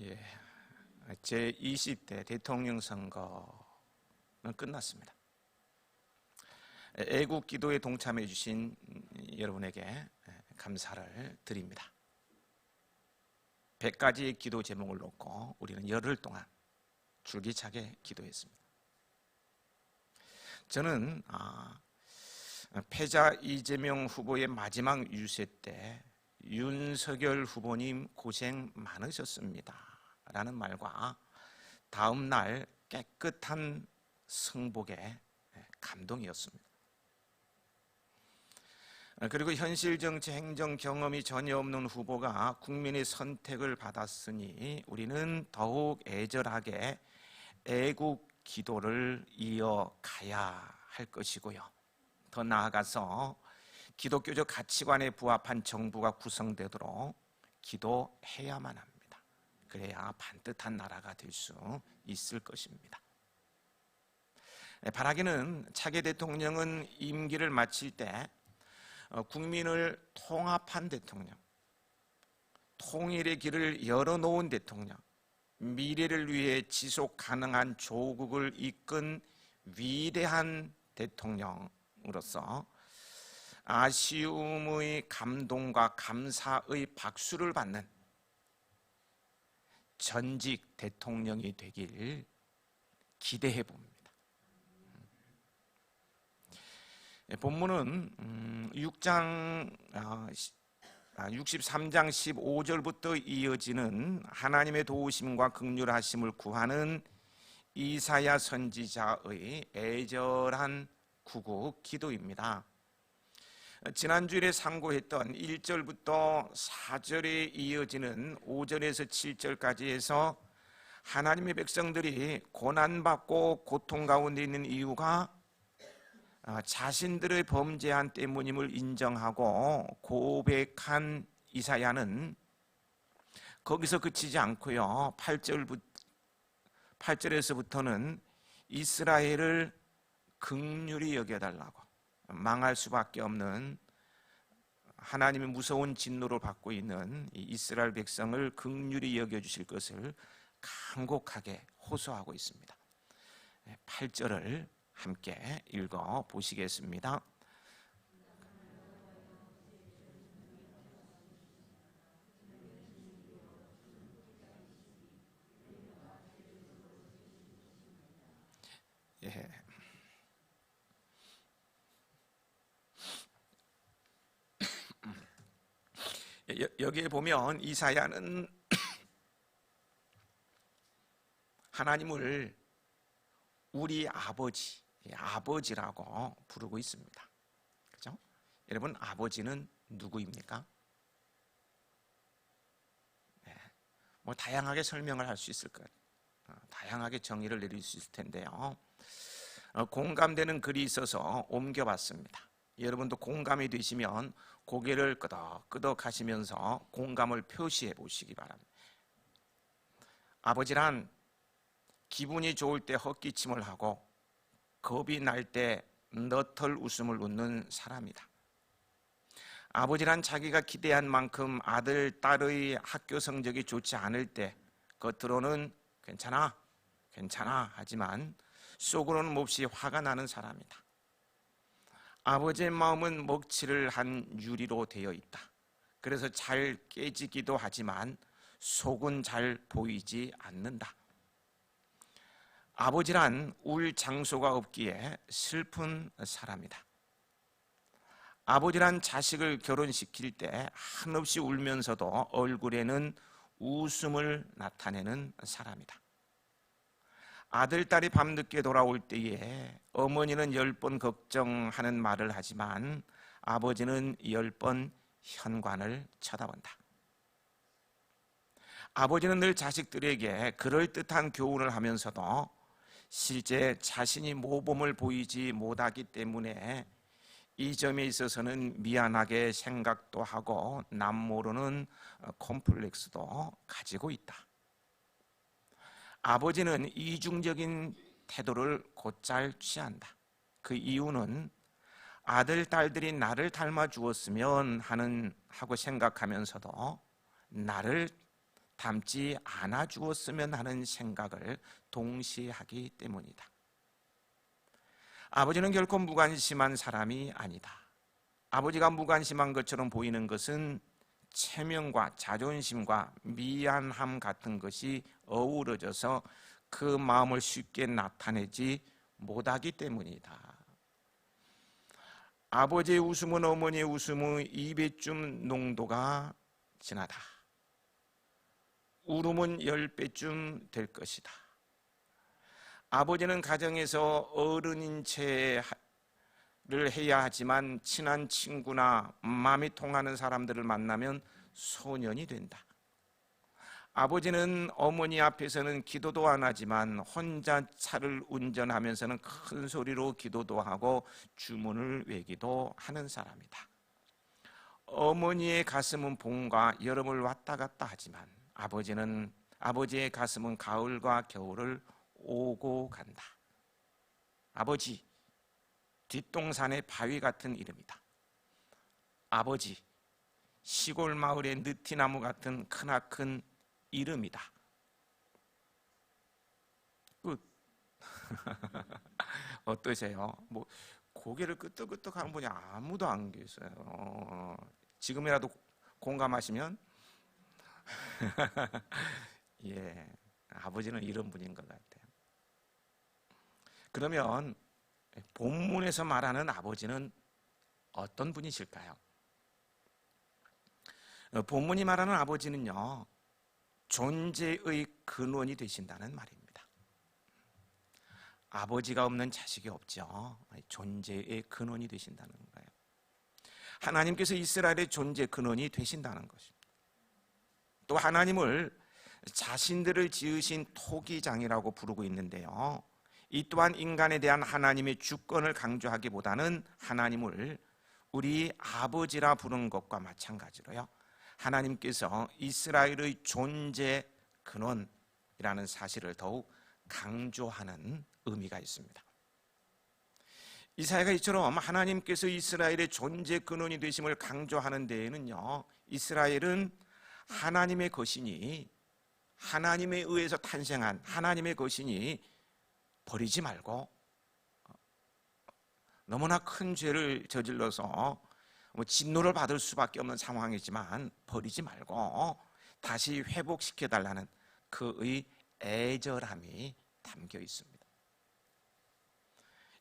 예, 제20대 대통령 선거는 끝났습니다. 애국 기도에 동참해 주신 여러분에게 감사를 드립니다. 100가지의 기도 제목을 놓고 우리는 열흘 동안 줄기차게 기도했습니다. 저는 패자 이재명 후보의 마지막 유세 때 윤석열 후보님 고생 많으셨습니다 라는 말과 다음 날 깨끗한 승복에 감동이었습니다. 그리고 현실 정치 행정 경험이 전혀 없는 후보가 국민의 선택을 받았으니 우리는 더욱 애절하게 애국 기도를 이어가야 할 것이고요. 더 나아가서 기독교적 가치관에 부합한 정부가 구성되도록 기도해야만 합니다. 그래야 반듯한 나라가 될 수 있을 것입니다. 바라기는 차기 대통령은 임기를 마칠 때 국민을 통합한 대통령, 통일의 길을 열어놓은 대통령, 미래를 위해 지속 가능한 조국을 이끈 위대한 대통령으로서 아쉬움의 감동과 감사의 박수를 받는 전직 대통령이 되길 기대해 봅니다. 본문은 63장 15절부터 이어지는 하나님의 도우심과 긍휼하심을 구하는 이사야 선지자의 애절한 구국 기도입니다. 지난주일에 상고했던 1절부터 4절에 이어지는 5절에서 7절까지 해서 하나님의 백성들이 고난받고 고통 가운데 있는 이유가 자신들의 범죄한 때문임을 인정하고 고백한 이사야는 거기서 그치지 않고요, 8절에서부터는 이스라엘을 긍휼히 여겨달라고, 망할 수밖에 없는 하나님의 무서운 진노를 받고 있는 이 이스라엘 백성을 긍휼히 여겨주실 것을 간곡하게 호소하고 있습니다. 8절을 함께 읽어 보시겠습니다. 예. 여기에 보면 이사야는 하나님을 우리 아버지라고 부르고 있습니다. 그죠? 여러분, 아버지는 누구입니까? 네, 뭐 다양하게 설명을 할 수 있을 것, 다양하게 정의를 내릴 수 있을 텐데요. 공감되는 글이 있어서 옮겨봤습니다. 여러분도 공감이 되시면 고개를 끄덕끄덕 하시면서 공감을 표시해 보시기 바랍니다. 아버지란 기분이 좋을 때 헛기침을 하고 겁이 날 때 너털 웃음을 웃는 사람이다. 아버지란 자기가 기대한 만큼 아들, 딸의 학교 성적이 좋지 않을 때 겉으로는 괜찮아 하지만 속으로는 몹시 화가 나는 사람이다. 아버지의 마음은 먹칠을 한 유리로 되어 있다. 그래서 잘 깨지기도 하지만 속은 잘 보이지 않는다. 아버지란 울 장소가 없기에 슬픈 사람이다. 아버지란 자식을 결혼시킬 때 한없이 울면서도 얼굴에는 웃음을 나타내는 사람이다. 아들, 딸이 밤늦게 돌아올 때에 어머니는 10번 걱정하는 말을 하지만 아버지는 10번 현관을 쳐다본다. 아버지는 늘 자식들에게 그럴듯한 교훈을 하면서도 실제 자신이 모범을 보이지 못하기 때문에 이 점에 있어서는 미안하게 생각도 하고 남모르는 콤플렉스도 가지고 있다. 아버지는 이중적인 태도를 곧잘 취한다. 그 이유는 아들, 딸들이 나를 닮아 주었으면 하고 생각하면서도 나를 닮지 않아 주었으면 하는 생각을 동시에 하기 때문이다. 아버지는 결코 무관심한 사람이 아니다. 아버지가 무관심한 것처럼 보이는 것은 체면과 자존심과 미안함 같은 것이 어우러져서 그 마음을 쉽게 나타내지 못하기 때문이다. 아버지의 웃음은 어머니의 웃음의 2배쯤 농도가 진하다. 울음은 10배쯤 될 것이다. 아버지는 가정에서 어른인 채를 해야 하지만 친한 친구나 마음이 통하는 사람들을 만나면 소년이 된다. 아버지는 어머니 앞에서는 기도도 안 하지만 혼자 차를 운전하면서는 큰 소리로 기도도 하고 주문을 외기도 하는 사람이다. 어머니의 가슴은 봄과 여름을 왔다 갔다 하지만 아버지의 가슴은 가을과 겨울을 오고 간다. 아버지, 뒷동산의 바위 같은 이름이다. 아버지, 시골 마을의 느티나무 같은 크나큰 이름이다. 끝. 어떠세요? 뭐 고개를 끄덕끄덕 하는 분이 아무도 안 계세요. 지금이라도 공감하시면 예, 아버지는 이런 분인 것 같아요. 그러면 본문에서 말하는 아버지는 어떤 분이실까요? 본문이 말하는 아버지는요, 존재의 근원이 되신다는 말입니다. 아버지가 없는 자식이 없죠. 존재의 근원이 되신다는 거예요. 하나님께서 이스라엘의 존재 근원이 되신다는 것입니다. 또 하나님을 자신들을 지으신 토기장이라고 부르고 있는데요, 이 또한 인간에 대한 하나님의 주권을 강조하기보다는 하나님을 우리 아버지라 부르는 것과 마찬가지로요, 하나님께서 이스라엘의 존재 근원이라는 사실을 더욱 강조하는 의미가 있습니다. 이사야가 이처럼 하나님께서 이스라엘의 존재 근원이 되심을 강조하는 데에는요, 이스라엘은 하나님의 것이니, 하나님에 의해서 탄생한 하나님의 것이니 버리지 말고, 너무나 큰 죄를 저질러서 진노를 받을 수밖에 없는 상황이지만 버리지 말고 다시 회복시켜달라는 그의 애절함이 담겨 있습니다.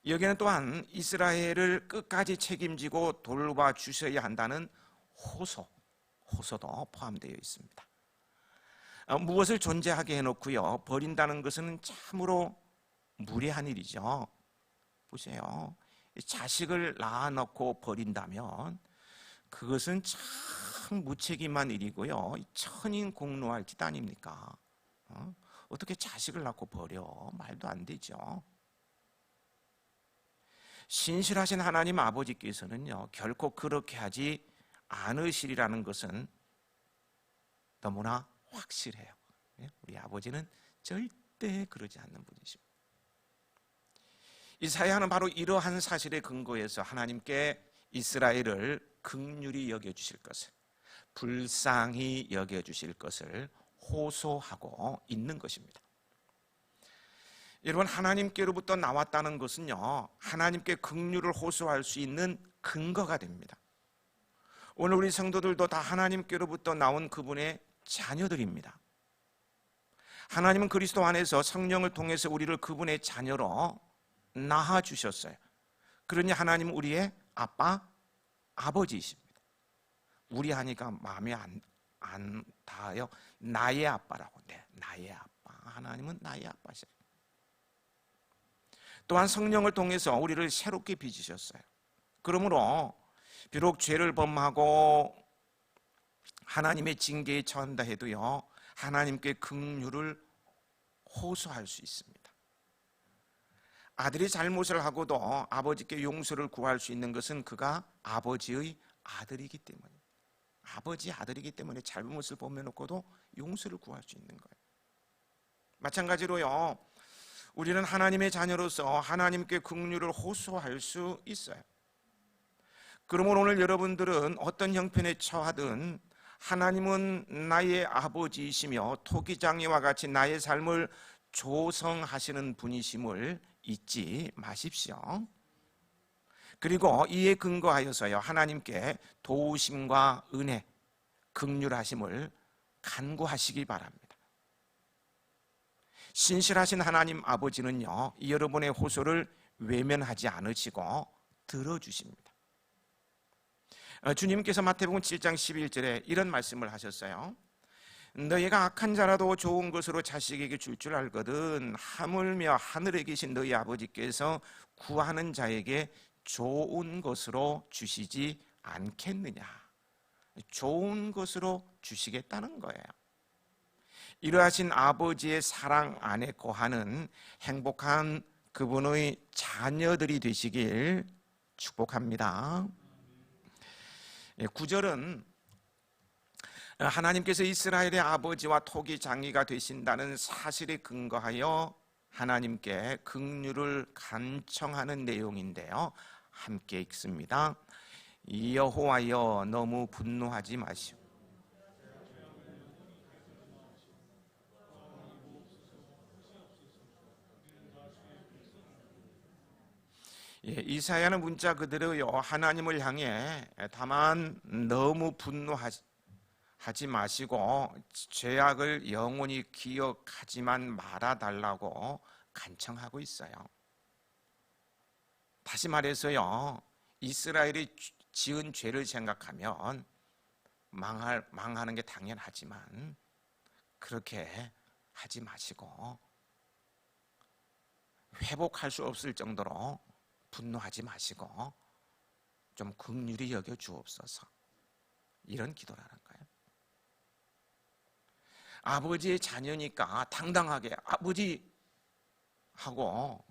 여기는 또한 이스라엘을 끝까지 책임지고 돌봐주셔야 한다는 호소도 포함되어 있습니다. 무엇을 존재하게 해놓고요, 버린다는 것은 참으로 무례한 일이죠. 보세요. 자식을 낳아놓고 버린다면 그것은 참 무책임한 일이고요, 천인공노할 짓 아닙니까? 어떻게 자식을 낳고 버려? 말도 안 되죠. 신실하신 하나님 아버지께서는요, 결코 그렇게 하지 않으시리라는 것은 너무나 확실해요. 우리 아버지는 절대 그러지 않는 분이십니다. 이사야는 바로 이러한 사실에 근거해서 하나님께 이스라엘을 긍휼히 여겨주실 것을, 불쌍히 여겨주실 것을 호소하고 있는 것입니다. 여러분, 하나님께로부터 나왔다는 것은요, 하나님께 긍휼을 호소할 수 있는 근거가 됩니다. 오늘 우리 성도들도 다 하나님께로부터 나온 그분의 자녀들입니다. 하나님은 그리스도 안에서 성령을 통해서 우리를 그분의 자녀로 낳아주셨어요. 그러니 하나님은 우리의 아버지이십니다. 우리 하니까 마음에 안 닿아요. 나의 아빠라고. 네, 나의 아빠. 하나님은 나의 아빠시에요. 또한 성령을 통해서 우리를 새롭게 빚으셨어요. 그러므로 비록 죄를 범하고 하나님의 징계에 처한다 해도요, 하나님께 긍휼을 호소할 수 있습니다. 아들이 잘못을 하고도 아버지께 용서를 구할 수 있는 것은 그가 아버지의 아들이기 때문입니다. 아버지 아들이기 때문에 잘못을 범해놓고도 용서를 구할 수 있는 거예요. 마찬가지로요, 우리는 하나님의 자녀로서 하나님께 긍휼을 호소할 수 있어요. 그러므로 오늘 여러분들은 어떤 형편에 처하든 하나님은 나의 아버지이시며 토기장이와 같이 나의 삶을 조성하시는 분이심을 잊지 마십시오. 그리고 이에 근거하여서요, 하나님께 도우심과 은혜, 긍휼하심을 간구하시기 바랍니다. 신실하신 하나님 아버지는요, 여러분의 호소를 외면하지 않으시고 들어주십니다. 주님께서 마태복음 7장 11절에 이런 말씀을 하셨어요. 너희가 악한 자라도 좋은 것으로 자식에게 줄 줄 알거든 하물며 하늘에 계신 너희 아버지께서 구하는 자에게 좋은 것으로 주시지 않겠느냐. 좋은 것으로 주시겠다는 거예요. 이러하신 아버지의 사랑 안에 거하는 행복한 그분의 자녀들이 되시길 축복합니다. 9절은 하나님께서 이스라엘의 아버지와 토기 장이가 되신다는 사실에 근거하여 하나님께 긍휼을 간청하는 내용인데요, 함께 읽습니다. 여호와여 너무 분노하지 마시오. 이사야는 문자 그대로요, 하나님을 향해 다만 너무 분노하지 마시고 죄악을 영원히 기억하지만 말아달라고 간청하고 있어요. 다시 말해서요, 이스라엘이 지은 죄를 생각하면 망하는 게 당연하지만 그렇게 하지 마시고 회복할 수 없을 정도로 분노하지 마시고 좀 긍휼히 여겨 주옵소서, 이런 기도라는 거예요. 아버지의 자녀니까 당당하게 아버지 하고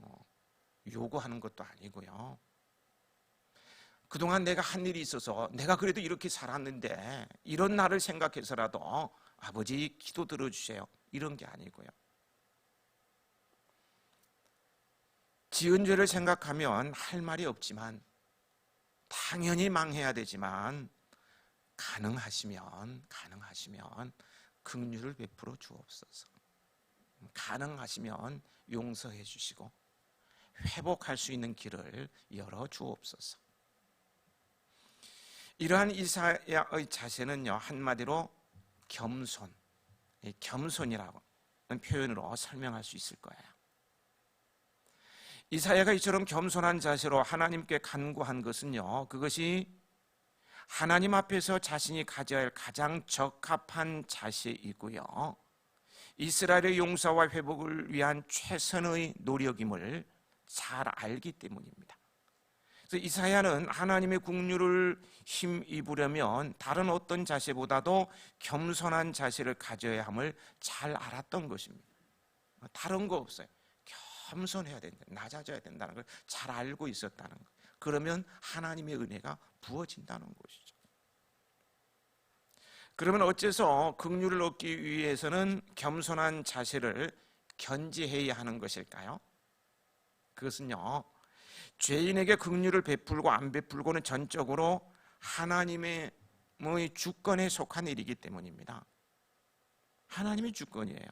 요구하는 것도 아니고요, 그동안 내가 한 일이 있어서 내가 그래도 이렇게 살았는데 이런 나를 생각해서라도 아버지 기도 들어주세요, 이런 게 아니고요, 지은 죄를 생각하면 할 말이 없지만 당연히 망해야 되지만 가능하시면 긍휼을 베풀어 주옵소서. 가능하시면 용서해 주시고 회복할 수 있는 길을 열어 주옵소서. 이러한 이사야의 자세는요, 한마디로 겸손이라고 표현으로 설명할 수 있을 거예요. 이사야가 이처럼 겸손한 자세로 하나님께 간구한 것은요, 그것이 하나님 앞에서 자신이 가져야 할 가장 적합한 자세이고요, 이스라엘의 용서와 회복을 위한 최선의 노력임을 잘 알기 때문입니다. 그래서 이사야는 하나님의 긍휼을 힘입으려면 다른 어떤 자세보다도 겸손한 자세를 가져야 함을 잘 알았던 것입니다. 다른 거 없어요. 겸손해야 된다, 낮아져야 된다는 걸 잘 알고 있었다는 것. 그러면 하나님의 은혜가 부어진다는 것이죠. 그러면 어째서 긍휼을 얻기 위해서는 겸손한 자세를 견지해야 하는 것일까요? 그것은요, 죄인에게 긍휼을 베풀고 안 베풀고는 전적으로 하나님의 주권에 속한 일이기 때문입니다. 하나님의 주권이에요.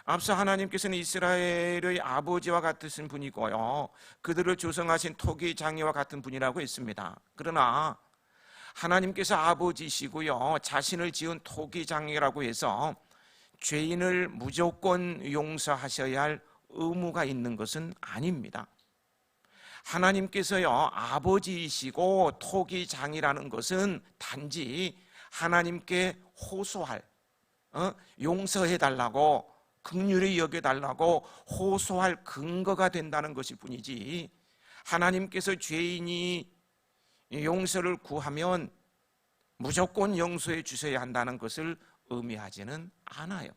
앞서 하나님께서는 이스라엘의 아버지와 같으신 분이고요, 그들을 조성하신 토기 장이와 같은 분이라고 했습니다. 그러나 하나님께서 아버지시고요, 자신을 지은 토기 장이라고 해서 죄인을 무조건 용서하셔야 할 의무가 있는 것은 아닙니다. 하나님께서요, 아버지이시고 토기 장이라는 것은 단지 하나님께 호소할, 용서해달라고, 긍휼히 여겨달라고 호소할 근거가 된다는 것일 뿐이지, 하나님께서 죄인이 용서를 구하면 무조건 용서해 주셔야 한다는 것을 의미하지는 않아요.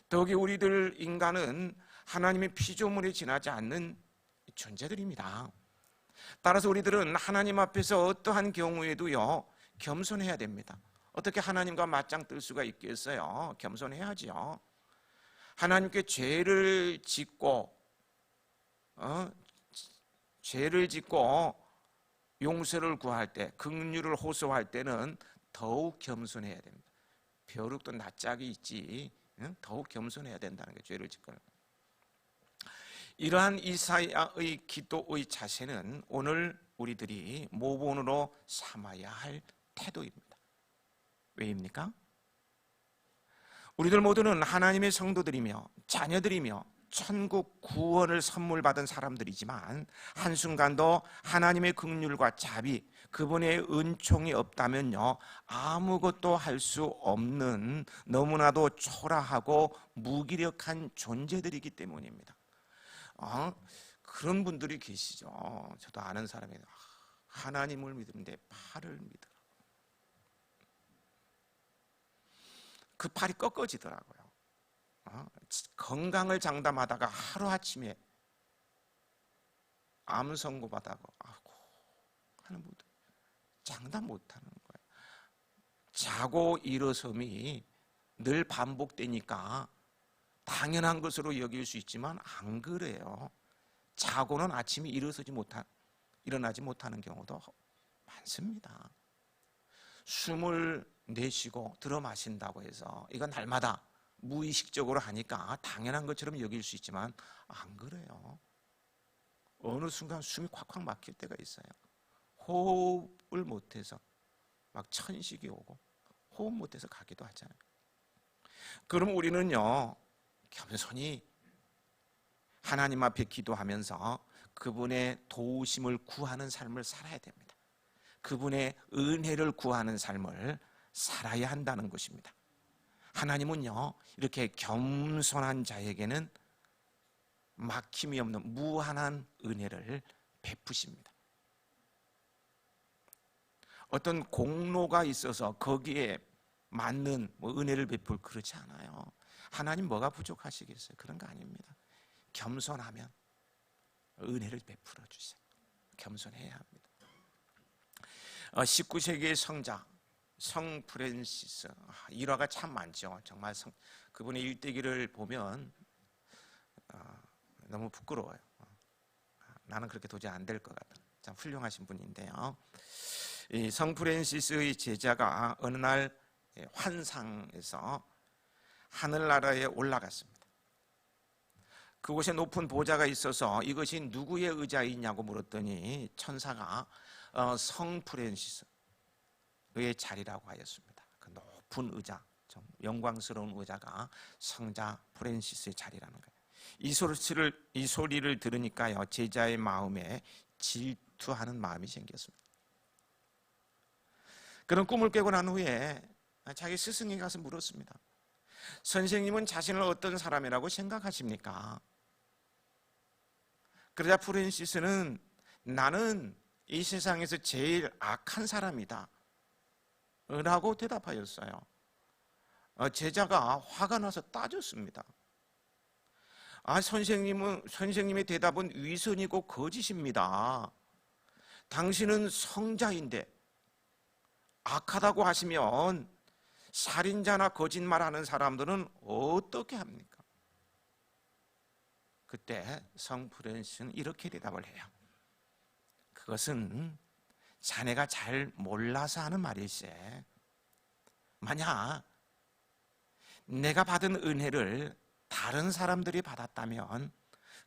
더욱이 우리들 인간은 하나님의 피조물에 지나지 않는 존재들입니다. 따라서 우리들은 하나님 앞에서 어떠한 경우에도요, 겸손해야 됩니다. 어떻게 하나님과 맞짱 뜰 수가 있겠어요? 겸손해야지요. 하나님께 죄를 짓고 용서를 구할 때, 긍휼을 호소할 때는 더욱 겸손해야 됩니다. 벼룩도 낯짝이 있지, 더욱 겸손해야 된다는 게 죄를 짓거나. 이러한 이사야의 기도의 자세는 오늘 우리들이 모본으로 삼아야 할 태도입니다. 왜입니까? 우리들 모두는 하나님의 성도들이며 자녀들이며 천국 구원을 선물 받은 사람들이지만 한순간도 하나님의 긍휼과 자비, 그분의 은총이 없다면요, 아무것도 할 수 없는 너무나도 초라하고 무기력한 존재들이기 때문입니다. 그런 분들이 계시죠. 저도 아는 사람이 하나님을 믿는데 팔을 믿으라. 그 팔이 꺾어지더라고요. 건강을 장담하다가 하루아침에 암 선고받아고 하는 분들 장담 못하는 거예요. 자고 일어섬이 늘 반복되니까 당연한 것으로 여길 수 있지만 안 그래요. 자고는 아침에 일어나지 못하는 경우도 많습니다. 숨을 내쉬고 들어 마신다고 해서 이건 날마다 무의식적으로 하니까 당연한 것처럼 여길 수 있지만 안 그래요. 어느 순간 숨이 콱콱 막힐 때가 있어요. 호흡을 못해서 막 천식이 오고 호흡 못해서 가기도 하잖아요. 그럼 우리는요, 겸손히 하나님 앞에 기도하면서 그분의 도우심을 구하는 삶을 살아야 됩니다. 그분의 은혜를 구하는 삶을 살아야 한다는 것입니다. 하나님은요, 이렇게 겸손한 자에게는 막힘이 없는 무한한 은혜를 베푸십니다. 어떤 공로가 있어서 거기에 맞는 은혜를 베풀, 그렇지 않아요. 하나님 뭐가 부족하시겠어요? 그런 거 아닙니다. 겸손하면 은혜를 베풀어 주세요. 겸손해야 합니다. 19세기의 성자 성 프랜시스, 일화가 참 많죠. 정말 그분의 일대기를 보면 너무 부끄러워요. 나는 그렇게 도저히 안 될 것 같은 참 훌륭하신 분인데요. 이 성 프랜시스의 제자가 어느 날 환상에서 하늘나라에 올라갔습니다. 그곳에 높은 보좌가 있어서 이것이 누구의 의자이냐고 물었더니 천사가 성 프랜시스의 자리라고 하였습니다. 그 높은 의자, 좀 영광스러운 의자가 성자 프랜시스의 자리라는 거예요. 이 소리를 들으니까요, 제자의 마음에 질투하는 마음이 생겼습니다. 그런 꿈을 깨고 난 후에 자기 스승에게 가서 물었습니다. 선생님은 자신을 어떤 사람이라고 생각하십니까? 그러자 프랜시스는 나는 이 세상에서 제일 악한 사람이다 라고 대답하였어요. 제자가 화가 나서 따졌습니다. 선생님의 대답은 위선이고 거짓입니다. 당신은 성자인데 악하다고 하시면 살인자나 거짓말하는 사람들은 어떻게 합니까? 그때 성 프랜시스는 이렇게 대답을 해요. 그것은 자네가 잘 몰라서 하는 말일세. 만약 내가 받은 은혜를 다른 사람들이 받았다면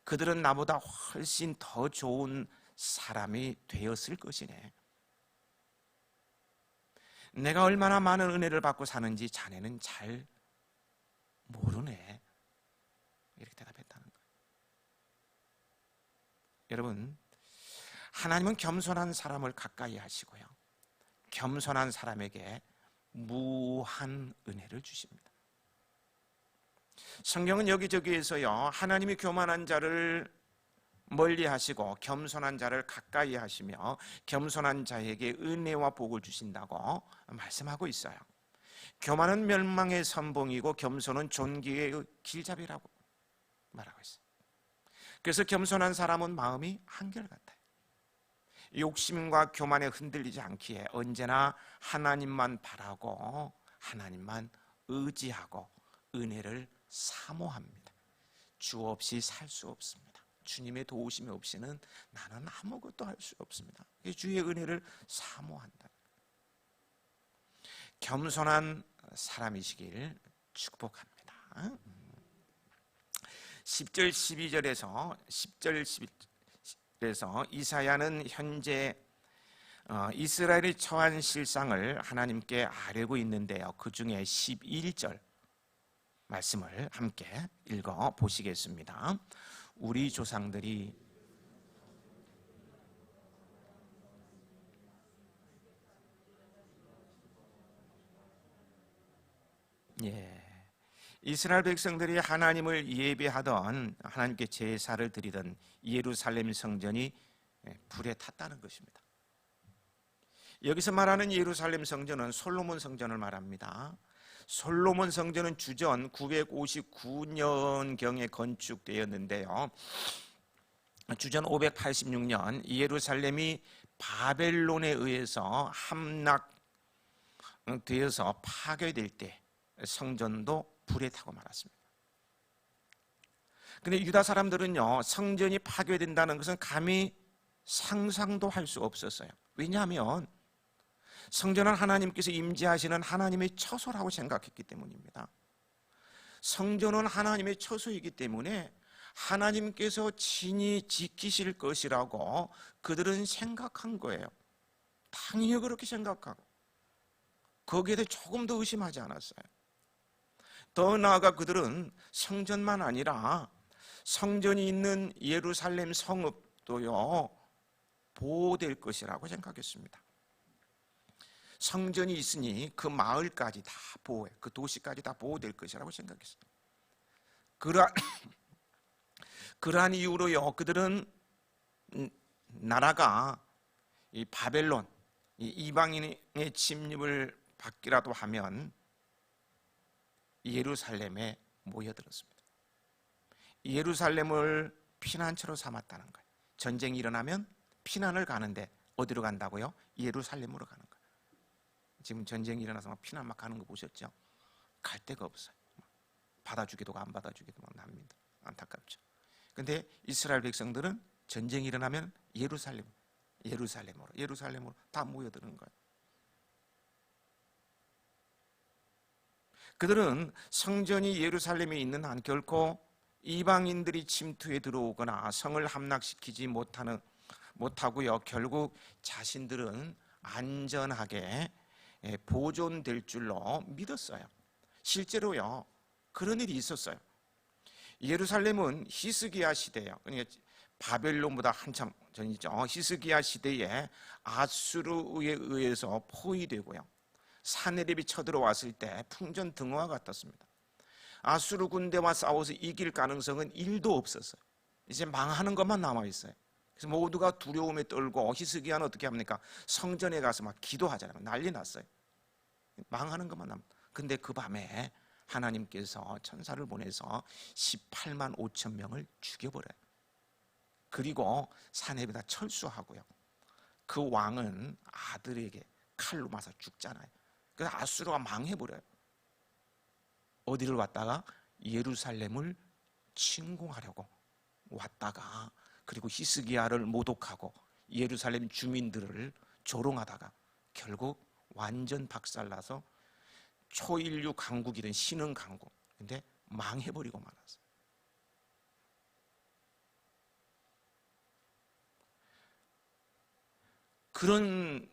그들은 나보다 훨씬 더 좋은 사람이 되었을 것이네. 내가 얼마나 많은 은혜를 받고 사는지 자네는 잘 모르네. 이렇게 대답했다는 거예요. 여러분, 하나님은 겸손한 사람을 가까이 하시고요, 겸손한 사람에게 무한 은혜를 주십니다. 성경은 여기저기에서요, 하나님이 교만한 자를 멀리 하시고 겸손한 자를 가까이 하시며 겸손한 자에게 은혜와 복을 주신다고 말씀하고 있어요. 교만은 멸망의 선봉이고 겸손은 존귀의 길잡이라고 말하고 있어요. 그래서 겸손한 사람은 마음이 한결같아요. 욕심과 교만에 흔들리지 않기에 언제나 하나님만 바라고 하나님만 의지하고 은혜를 사모합니다. 주 없이 살 수 없습니다. 주님의 도우심이 없이는 나는 아무것도 할 수 없습니다. 주의 은혜를 사모한다. 겸손한 사람이시길 축복합니다. 10절 12절에서 10절 11절에서 이사야는 현재 이스라엘이 처한 실상을 하나님께 아뢰고 있는데요. 그 중에 11절 말씀을 함께 읽어 보시겠습니다. 우리 조상들이 이스라엘 백성들이 하나님을 예배하던, 하나님께 제사를 드리던 예루살렘 성전이 불에 탔다는 것입니다. 여기서 말하는 예루살렘 성전은 솔로몬 성전을 말합니다. 솔로몬 성전은 주전 959년경에 건축되었는데요. 주전 586년 예루살렘이 바벨론에 의해서 함락되어서 파괴될 때 성전도 불에 타고 말았습니다. 그런데 유다 사람들은요, 성전이 파괴된다는 것은 감히 상상도 할 수 없었어요. 왜냐하면 성전은 하나님께서 임재하시는 하나님의 처소라고 생각했기 때문입니다. 성전은 하나님의 처소이기 때문에 하나님께서 친히 지키실 것이라고 그들은 생각한 거예요. 당연히 그렇게 생각하고 거기에 대해 조금도 의심하지 않았어요. 더 나아가 그들은 성전만 아니라 성전이 있는 예루살렘 성읍도요 보호될 것이라고 생각했습니다. 성전이 있으니 그 마을까지 다 보호해, 그 도시까지 다 보호될 것이라고 생각했어요. 그러한 이유로요, 그들은 나라가 이 바벨론, 이 이방인의 침입을 받기라도 하면 예루살렘에 모여들었습니다. 예루살렘을 피난처로 삼았다는 거예요. 전쟁이 일어나면 피난을 가는데 어디로 간다고요? 예루살렘으로 가는 거예요. 지금 전쟁이 일어나서 막 피난 막 가는 거 보셨죠? 갈 데가 없어요. 받아주기도 하고 안 받아주기도 하고 난민들 안타깝죠. 근데 이스라엘 백성들은 전쟁이 일어나면 예루살렘으로 다 모여드는 거예요. 그들은 성전이 예루살렘에 있는 한 결코 이방인들이 침투해 들어오거나 성을 함락시키지 못하고요. 결국 자신들은 안전하게 보존될 줄로 믿었어요. 실제로요, 그런 일이 있었어요. 예루살렘은 히스기야 시대예요. 그러니까 바벨론보다 한참 전이죠. 히스기야 시대에 아수르에 의해서 포위되고요. 사내립이 쳐들어왔을 때 풍전등화와 같았습니다. 아수르 군대와 싸워서 이길 가능성은 1도 없었어요. 이제 망하는 것만 남아있어요. 그래서 모두가 두려움에 떨고 히스기야는 어떻게 합니까? 성전에 가서 막 기도하잖아요. 난리 났어요. 망하는 것만 남아. 근데 그 밤에 하나님께서 천사를 보내서 18만 5천 명을 죽여버려요. 그리고 사내립이 다 철수하고요. 그 왕은 아들에게 칼로 맞아 죽잖아요. 그래서 아수르가 망해버려요. 어디를 왔다가 예루살렘을 침공하려고 왔다가, 그리고 히스기야를 모독하고 예루살렘 주민들을 조롱하다가 결국 완전 박살나서 초인류 강국이던 신흥 강국, 근데 망해버리고 말았어요. 그런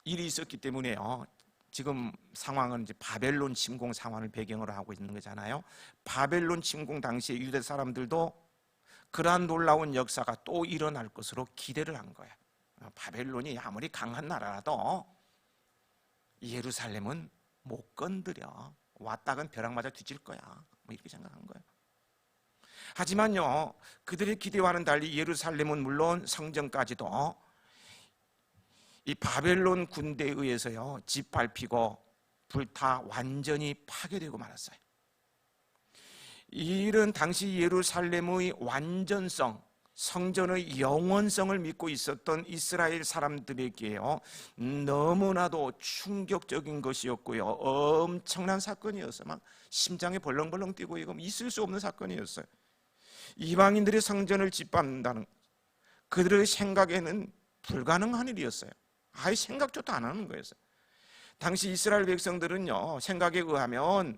일이 있었기 때문에요, 지금 상황은 이제 바벨론 침공 상황을 배경으로 하고 있는 거잖아요. 바벨론 침공 당시에 유대 사람들도 그러한 놀라운 역사가 또 일어날 것으로 기대를 한 거예요. 바벨론이 아무리 강한 나라라도 예루살렘은 못 건드려, 왔다간 벼락 맞아 뒤질 거야, 뭐 이렇게 생각한 거예요. 하지만요, 그들의 기대와는 달리 예루살렘은 물론 성전까지도 이 바벨론 군대에 의해서요 짓밟히고 불타 완전히 파괴되고 말았어요. 이 일은 당시 예루살렘의 완전성, 성전의 영원성을 믿고 있었던 이스라엘 사람들에게요 너무나도 충격적인 것이었고요, 엄청난 사건이었어요. 막 심장이 벌렁벌렁 뛰고 이거 있을 수 없는 사건이었어요. 이방인들의 성전을 짓밟는다는 그들의 생각에는 불가능한 일이었어요. 아예 생각조차 안 하는 거였어요. 당시 이스라엘 백성들은요, 생각에 의하면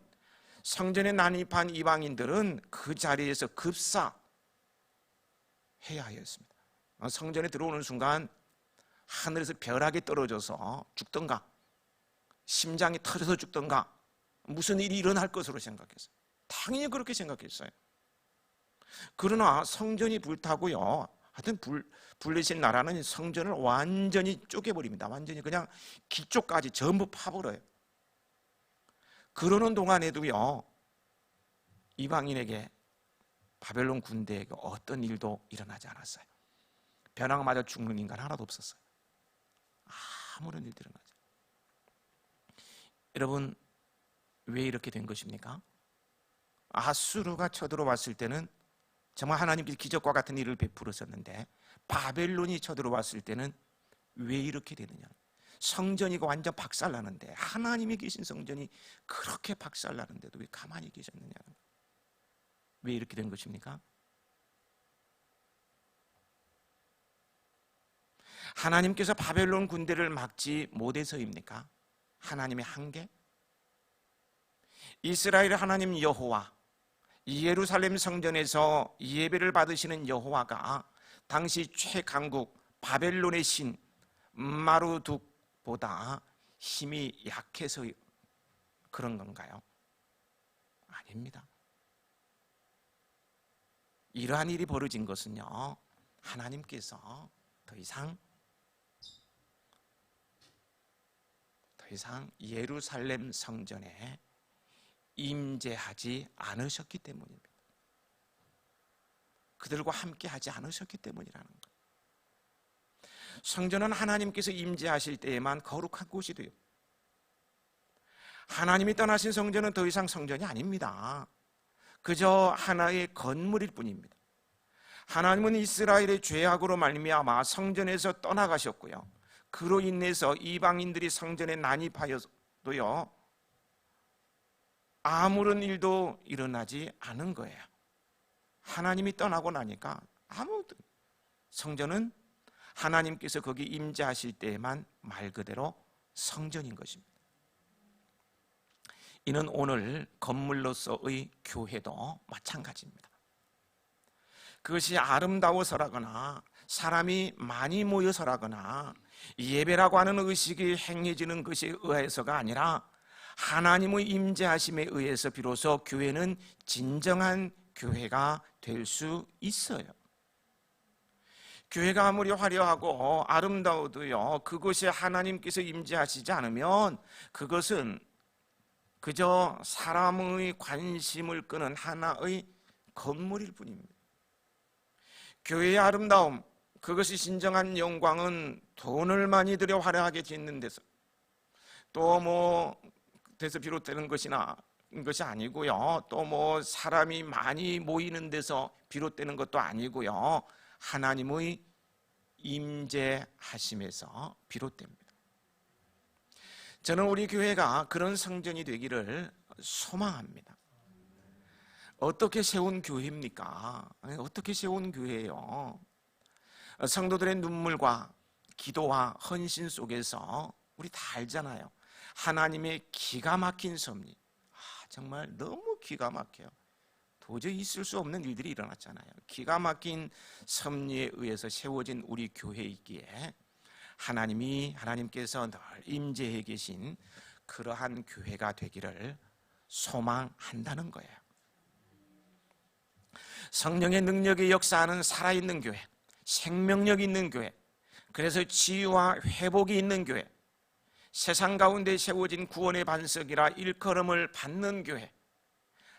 성전에 난입한 이방인들은 그 자리에서 급사해야 하였습니다. 성전에 들어오는 순간 하늘에서 벼락이 떨어져서 죽던가 심장이 터져서 죽던가 무슨 일이 일어날 것으로 생각했어요. 당연히 그렇게 생각했어요. 그러나 성전이 불타고요, 하여튼 불리신 나라는 성전을 완전히 쪼개버립니다. 완전히 그냥 기초까지 전부 파버려요. 그러는 동안에도요, 이방인에게, 바벨론 군대에게 어떤 일도 일어나지 않았어요. 벼락 맞아 죽는 인간 하나도 없었어요. 아무런 일도 일어나지 않아요. 여러분, 왜 이렇게 된 것입니까? 아수르가 쳐들어왔을 때는 정말 하나님께서 기적과 같은 일을 베풀었었는데, 바벨론이 쳐들어왔을 때는 왜 이렇게 되느냐? 성전이 완전 박살나는데, 하나님이 계신 성전이 그렇게 박살나는데도 왜 가만히 계셨느냐? 왜 이렇게 된 것입니까? 하나님께서 바벨론 군대를 막지 못해서입니까? 하나님의 한계? 이스라엘 하나님 여호와, 예루살렘 성전에서 예배를 받으시는 여호와가 당시 최강국 바벨론의 신 마루둑보다 힘이 약해서 그런 건가요? 아닙니다. 이러한 일이 벌어진 것은요, 하나님께서 더 이상 예루살렘 성전에 임재하지 않으셨기 때문입니다. 그들과 함께 하지 않으셨기 때문이라는 거예요. 성전은 하나님께서 임재하실 때에만 거룩한 곳이 돼요. 하나님이 떠나신 성전은 더 이상 성전이 아닙니다. 그저 하나의 건물일 뿐입니다. 하나님은 이스라엘의 죄악으로 말미암아 성전에서 떠나가셨고요, 그로 인해서 이방인들이 성전에 난입하여도요, 아무런 일도 일어나지 않은 거예요. 하나님이 떠나고 나니까 아무도, 성전은 하나님께서 거기 임재하실 때에만 말 그대로 성전인 것입니다. 이는 오늘 건물로서의 교회도 마찬가지입니다. 그것이 아름다워서라거나 사람이 많이 모여서라거나 예배라고 하는 의식이 행해지는 것에 의해서가 아니라 하나님의 임재하심에 의해서 비로소 교회는 진정한 교회가 될 수 있어요. 교회가 아무리 화려하고 아름다워도요, 그곳에 하나님께서 임재하시지 않으면 그것은 그저 사람의 관심을 끄는 하나의 건물일 뿐입니다. 교회의 아름다움, 그것이 진정한 영광은 돈을 많이 들여 화려하게 짓는 데서 또 데서 비롯되는 것이 아니고요, 또 사람이 많이 모이는 데서 비롯되는 것도 아니고요, 하나님의 임재하심에서 비롯됩니다. 저는 우리 교회가 그런 성전이 되기를 소망합니다. 어떻게 세운 교회입니까? 어떻게 세운 교회예요? 성도들의 눈물과 기도와 헌신 속에서 우리 다 알잖아요. 하나님의 기가 막힌 섭리, 정말 너무 기가 막혀요. 도저히 있을 수 없는 일들이 일어났잖아요. 기가 막힌 섭리에 의해서 세워진 우리 교회이기에 하나님께서 늘 임재해 계신 그러한 교회가 되기를 소망한다는 거예요. 성령의 능력의 역사하는 살아있는 교회, 생명력 있는 교회, 그래서 치유와 회복이 있는 교회, 세상 가운데 세워진 구원의 반석이라 일컬음을 받는 교회,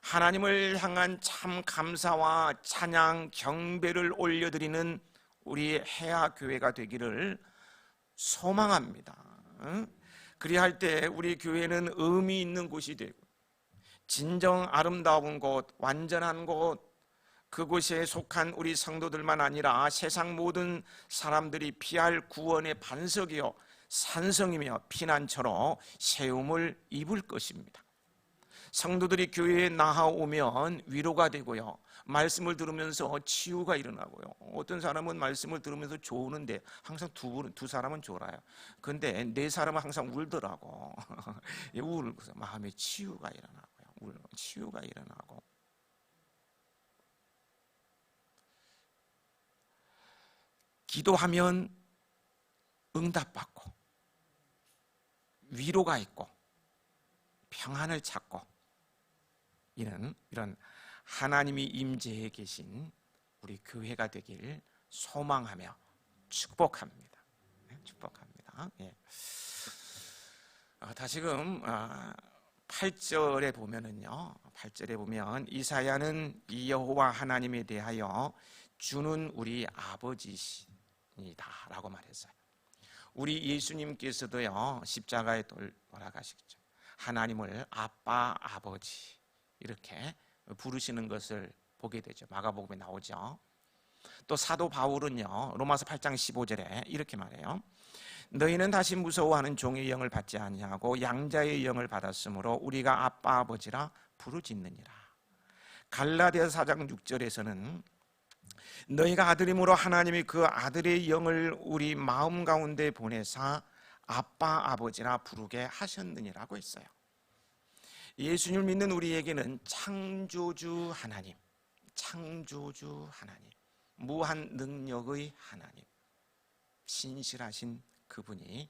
하나님을 향한 참 감사와 찬양, 경배를 올려드리는 우리 해아교회가 되기를 소망합니다. 그리할 때 우리 교회는 의미 있는 곳이 되고, 진정 아름다운 곳, 완전한 곳, 그곳에 속한 우리 성도들만 아니라 세상 모든 사람들이 피할 구원의 반석이요 산성이며 피난처로 세움을 입을 것입니다. 성도들이 교회에 나아오면 위로가 되고요, 말씀을 들으면서 치유가 일어나고요. 어떤 사람은 말씀을 들으면서 좋으는데 항상 두 사람은 졸아요. 근데 네 사람은 항상 울더라고. 울고서 마음의 치유가 일어나고요. 치유가 일어나고. 기도하면 응답받고 위로가 있고 평안을 찾고 이런 하나님이 임재해 계신 우리 교회가 되길 소망하며 축복합니다. 축복합니다. 예. 다시금 8절에 보면은요. 8절에 보면 이사야는 이 여호와 하나님에 대하여 주는 우리 아버지시니다라고 말했어요. 우리 예수님께서도요. 십자가에 돌아가시죠. 하나님을 아빠, 아버지 이렇게 부르시는 것을 보게 되죠. 마가복음에 나오죠. 또 사도 바울은요. 로마서 8장 15절에 이렇게 말해요. 너희는 다시 무서워하는 종의 영을 받지 아니하고 양자의 영을 받았으므로 우리가 아빠 아버지라 부르짖느니라. 갈라디아서 4장 6절에서는 너희가 아들임으로 하나님이 그 아들의 영을 우리 마음 가운데 보내사 아빠 아버지라 부르게 하셨느니라고 했어요. 예수님을 믿는 우리에게는 창조주 하나님, 무한 능력의 하나님, 신실하신 그분이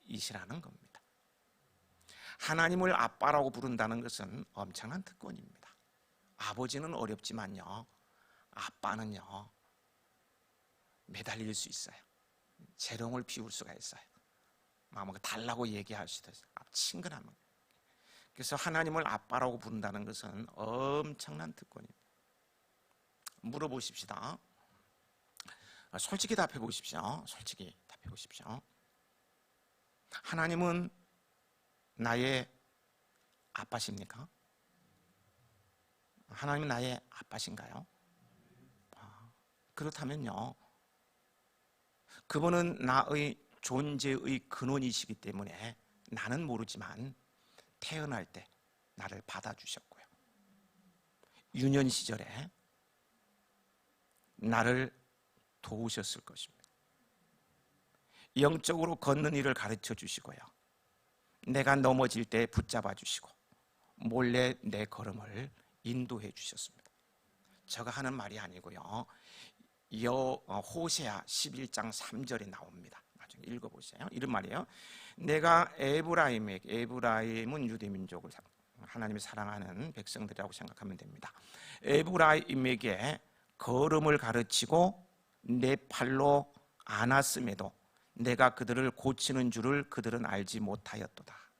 아빠이시라는 겁니다. 하나님을 아빠라고 부른다는 것은 엄청난 특권입니다. 아버지는 어렵지만요, 아빠는요 매달릴 수 있어요. 재롱을 피울 수가 있어요. 마음을 달라고 얘기할 수도 있어요. 친근함. 그래서 하나님을 아빠라고 부른다는 것은 엄청난 특권입니다. 물어보십시다. 솔직히 답해 보십시오. 솔직히 답해 보십시오. 하나님은 나의 아빠십니까? 하나님은 나의 아빠신가요? 그렇다면요, 그분은 나의 존재의 근원이시기 때문에 나는 모르지만 태어날 때 나를 받아주셨고요, 유년 시절에 나를 도우셨을 것입니다. 영적으로 걷는 일을 가르쳐 주시고요, 내가 넘어질 때 붙잡아 주시고 몰래 내 걸음을 인도해 주셨습니다. 제가 하는 말이 아니고요, 호세아 11장 3절에 나옵니다. 나중에 읽어보세요. 이런 말이에요. 내가 에브라임은 유대민족을 하나님이 사랑하는 백성들이라고 생각하면 됩니다. 에브라임에게 걸음을 가르치고 내 팔로 안았음에도 내가 그들을 고치는 줄을 그들은 알지 못하였도다.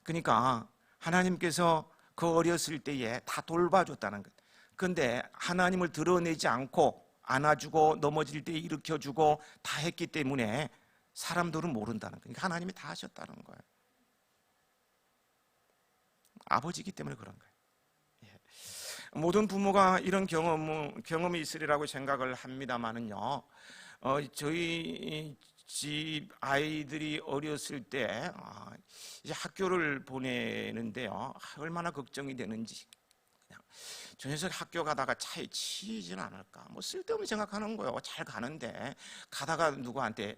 그러니까 하나님께서 그 어렸을 때에 다 돌봐줬다는 것. 그런데 하나님을 드러내지 않고 안아주고 넘어질 때 일으켜주고 다 했기 때문에 사람들은 모른다는 거예요. 그러니까 하나님이 다 하셨다는 거예요. 아버지이기 때문에 그런 거예요. 모든 부모가 이런 경험이 있으리라고 생각을 합니다만은요, 저희 집 아이들이 어렸을 때 이제 학교를 보내는데요, 얼마나 걱정이 되는지. 그냥 저 녀석 학교 가다가 차에 치이지는 않을까, 뭐 쓸데없는 생각하는 거예요. 잘 가는데 가다가 누구한테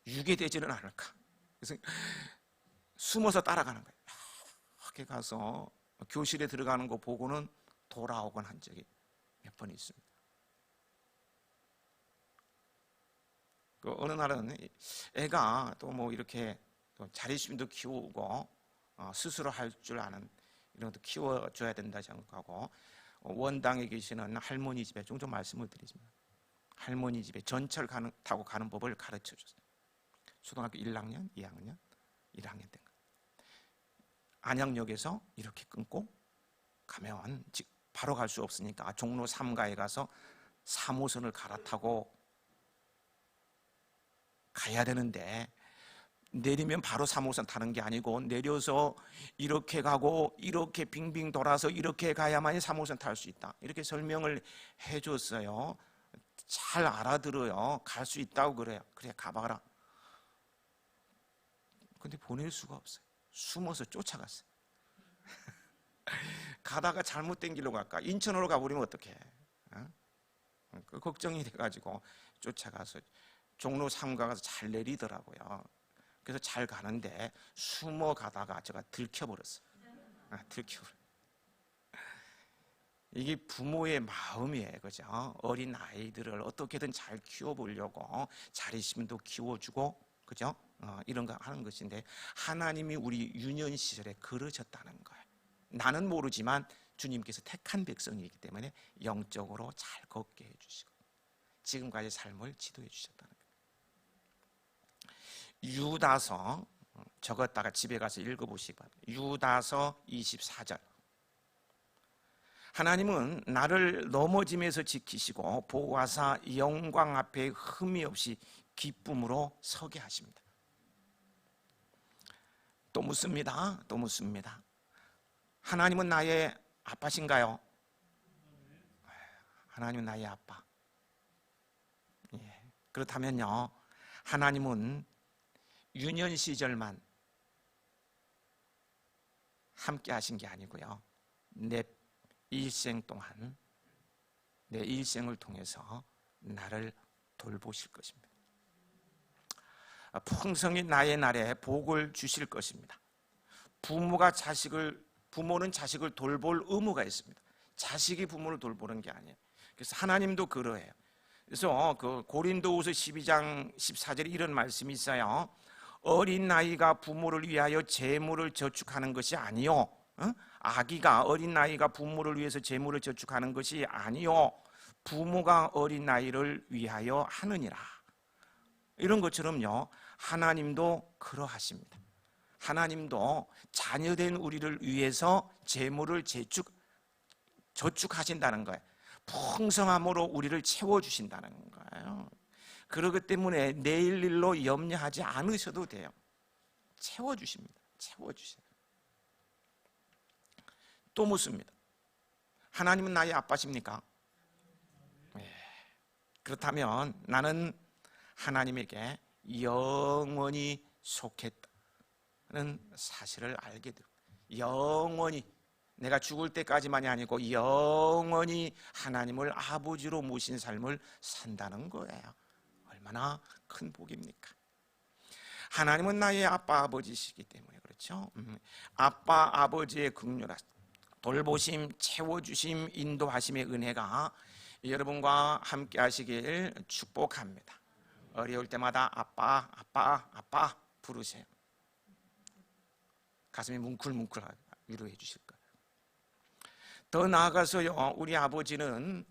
유괴되지는 않을까. 그래서 숨어서 따라가는 거예요. 학교 가서 교실에 들어가는 거 보고는 돌아오곤 한 적이 몇 번 있습니다. 그 어느 날은 애가 또 뭐 이렇게 또 자립심도 키우고 스스로 할 줄 아는 이런 것도 키워줘야 된다 생각하고 원당에 계시는 할머니 집에 종종 말씀을 드리지만 할머니 집에 전철 타고 가는 법을 가르쳐 줬어요. 초등학교 1학년, 2학년, 1학년 때 안양역에서 이렇게 끊고 가면 바로 갈 수 없으니까 종로 3가에 가서 3호선을 갈아타고 가야 되는데 내리면 바로 3호선 타는 게 아니고 내려서 이렇게 가고 이렇게 빙빙 돌아서 이렇게 가야만이 3호선 탈 수 있다. 이렇게 설명을 해줬어요. 잘 알아들어요. 갈 수 있다고 그래요. 그래 가봐라. 근데 보낼 수가 없어요. 숨어서 쫓아갔어요. 가다가 잘못된 길로 갈까? 인천으로 가버리면 어떡해? 어? 그 걱정이 돼가지고 쫓아가서 종로 3가 가서 잘 내리더라고요. 그래서 잘 가는데 숨어 가다가 제가 들켜버렸어요. 들켜버렸어요. 이게 부모의 마음이에요, 그죠? 어린 아이들을 어떻게든 잘 키워보려고 자립심도 키워주고, 그죠? 이런 거 하는 것인데, 하나님이 우리 유년 시절에 그러셨다는 거예요. 나는 모르지만 주님께서 택한 백성이기 때문에 영적으로 잘 걷게 해주시고 지금까지 삶을 지도해 주셨다는 거예요. 유다서, 적었다가 집에 가서 읽어보시기 바랍니다. 유다서 24절. 하나님은 나를 넘어짐에서 지키시고 보호하사 영광 앞에 흠이 없이 기쁨으로 서게 하십니다. 또 묻습니다. 또 묻습니다. 하나님은 나의 아빠신가요? 하나님은 나의 아빠. 예. 그렇다면요, 하나님은 유년 시절만 함께 하신 게 아니고요, 내 일생 동안, 내 일생을 통해서 나를 돌보실 것입니다. 풍성히 나의 날에 복을 주실 것입니다. 부모는 자식을 돌볼 의무가 있습니다. 자식이 부모를 돌보는 게 아니에요. 그래서 하나님도 그러해요. 그래서 그 고린도후서 12장 14절에 이런 말씀이 있어요. 어린 나이가 부모를 위하여 재물을 저축하는 것이 아니요, 아기가 어린 나이가 부모를 위해서 재물을 저축하는 것이 아니요, 부모가 어린 나이를 위하여 하느니라. 이런 것처럼요, 하나님도 그러하십니다. 하나님도 자녀된 우리를 위해서 재물을 저축하신다는 거예요. 풍성함으로 우리를 채워주신다는 거예요. 그렇기 때문에 내일 일로 염려하지 않으셔도 돼요. 채워주십니다. 채워주세요. 또 묻습니다. 하나님은 나의 아빠십니까? 네. 그렇다면 나는 하나님에게 영원히 속했다는 사실을 알게 됩니다. 영원히, 내가 죽을 때까지만이 아니고 영원히 하나님을 아버지로 모신 삶을 산다는 거예요. 얼마나 큰 복입니까? 하나님은 나의 아빠 아버지시기 때문에 그렇죠. 아빠 아버지의 긍휼하심, 돌보심, 채워주심, 인도하심의 은혜가 여러분과 함께 하시길 축복합니다. 어려울 때마다 아빠, 아빠, 아빠 부르세요. 가슴이 뭉클뭉클 위로해 주실 거예요. 더 나아가서요, 우리 아버지는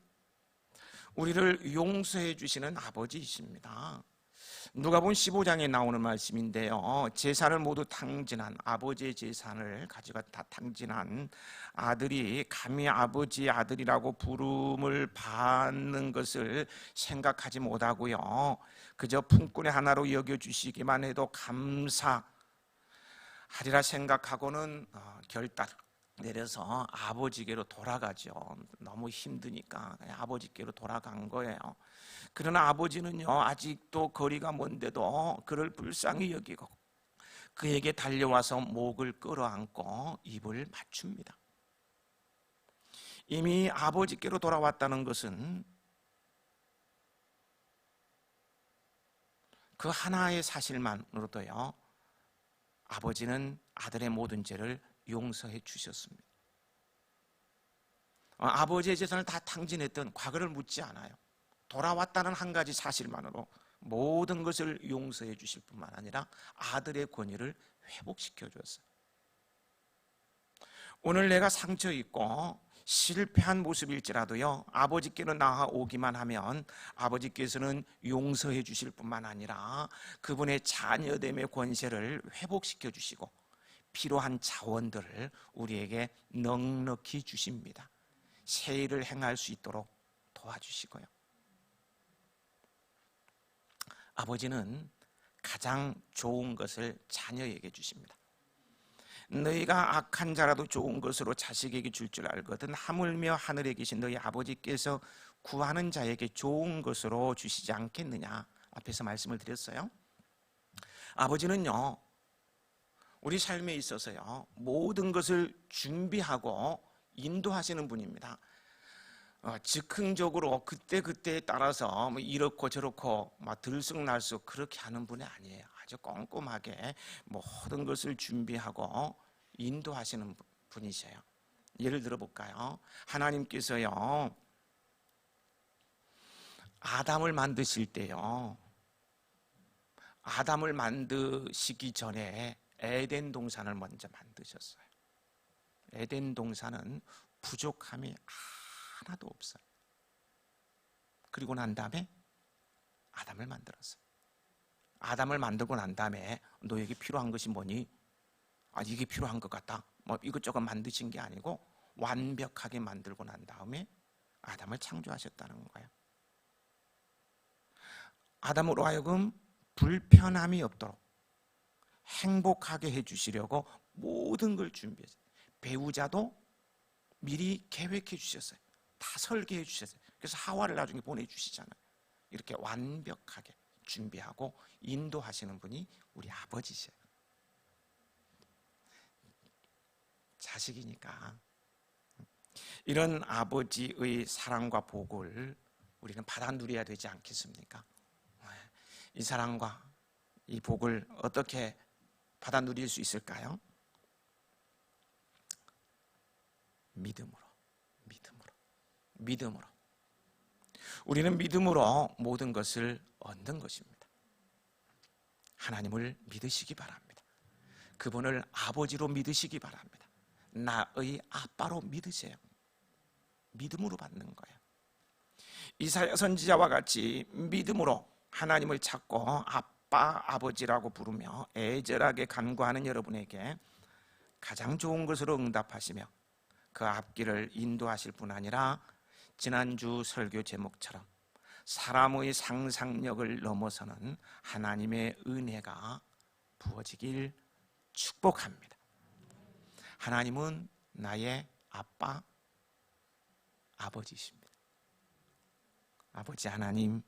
우리를 용서해 주시는 아버지이십니다. 누가복음 15장에 나오는 말씀인데요, 재산을 모두 탕진한, 아버지의 재산을 가지고 다 탕진한 아들이 감히 아버지의 아들이라고 부름을 받는 것을 생각하지 못하고요, 그저 품꾼의 하나로 여겨주시기만 해도 감사하리라 생각하고는 결단을 내려서 아버지께로 돌아가죠. 너무 힘드니까 아버지께로 돌아간 거예요. 그러나 아버지는요, 아직도 거리가 먼데도 그를 불쌍히 여기고 그에게 달려와서 목을 끌어안고 입을 맞춥니다. 이미 아버지께로 돌아왔다는 것은 그 하나의 사실만으로도요, 아버지는 아들의 모든 죄를 용서해 주셨습니다. 아버지의 재산을 다 탕진했던 과거를 묻지 않아요. 돌아왔다는 한 가지 사실만으로 모든 것을 용서해 주실 뿐만 아니라 아들의 권위를 회복시켜 주었어요. 오늘 내가 상처 있고 실패한 모습일지라도요, 아버지께로 나아오기만 하면 아버지께서는 용서해 주실 뿐만 아니라 그분의 자녀됨의 권세를 회복시켜 주시고 필요한 자원들을 우리에게 넉넉히 주십니다. 새 일을 행할 수 있도록 도와주시고요. 아버지는 가장 좋은 것을 자녀에게 주십니다. 너희가 악한 자라도 좋은 것으로 자식에게 줄 줄 알거든 하물며 하늘에 계신 너희 아버지께서 구하는 자에게 좋은 것으로 주시지 않겠느냐. 앞에서 말씀을 드렸어요. 아버지는요, 우리 삶에 있어서요, 모든 것을 준비하고 인도하시는 분입니다. 즉흥적으로 그때그때에 따라서 뭐 이렇고 저렇고 막 들쑥날쑥 그렇게 하는 분이 아니에요. 아주 꼼꼼하게 모든 것을 준비하고 인도하시는 분이세요. 예를 들어 볼까요? 하나님께서요, 아담을 만드실 때요, 아담을 만드시기 전에 에덴 동산을 먼저 만드셨어요. 에덴 동산은 부족함이 하나도 없어요. 그리고 난 다음에 아담을 만들었어요. 아담을 만들고 난 다음에 너에게 필요한 것이 뭐니? 이게 필요한 것 같다. 이것저것 만드신 게 아니고 완벽하게 만들고 난 다음에 아담을 창조하셨다는 거예요. 아담으로 하여금 불편함이 없도록 행복하게 해주시려고 모든 걸 준비했어요. 배우자도 미리 계획해 주셨어요. 다 설계해 주셨어요. 그래서 하와를 나중에 보내주시잖아요. 이렇게 완벽하게 준비하고 인도하시는 분이 우리 아버지세요. 자식이니까 이런 아버지의 사랑과 복을 우리는 받아 누려야 되지 않겠습니까? 이 사랑과 이 복을 어떻게 받아 누릴 수 있을까요? 믿음으로. 우리는 믿음으로 모든 것을 얻는 것입니다. 하나님을 믿으시기 바랍니다. 그분을 아버지로 믿으시기 바랍니다. 나의 아빠로 믿으세요. 믿음으로 받는 거예요. 이사야 선지자와 같이 믿음으로 하나님을 찾고 아빠, 아버지라고 부르며 애절하게 간구하는 여러분에게 가장 좋은 것으로 응답하시며 그 앞길을 인도하실 뿐 아니라 지난주 설교 제목처럼 사람의 상상력을 넘어서는 하나님의 은혜가 부어지길 축복합니다. 하나님은 나의 아빠, 아버지십니다. 아버지 하나님,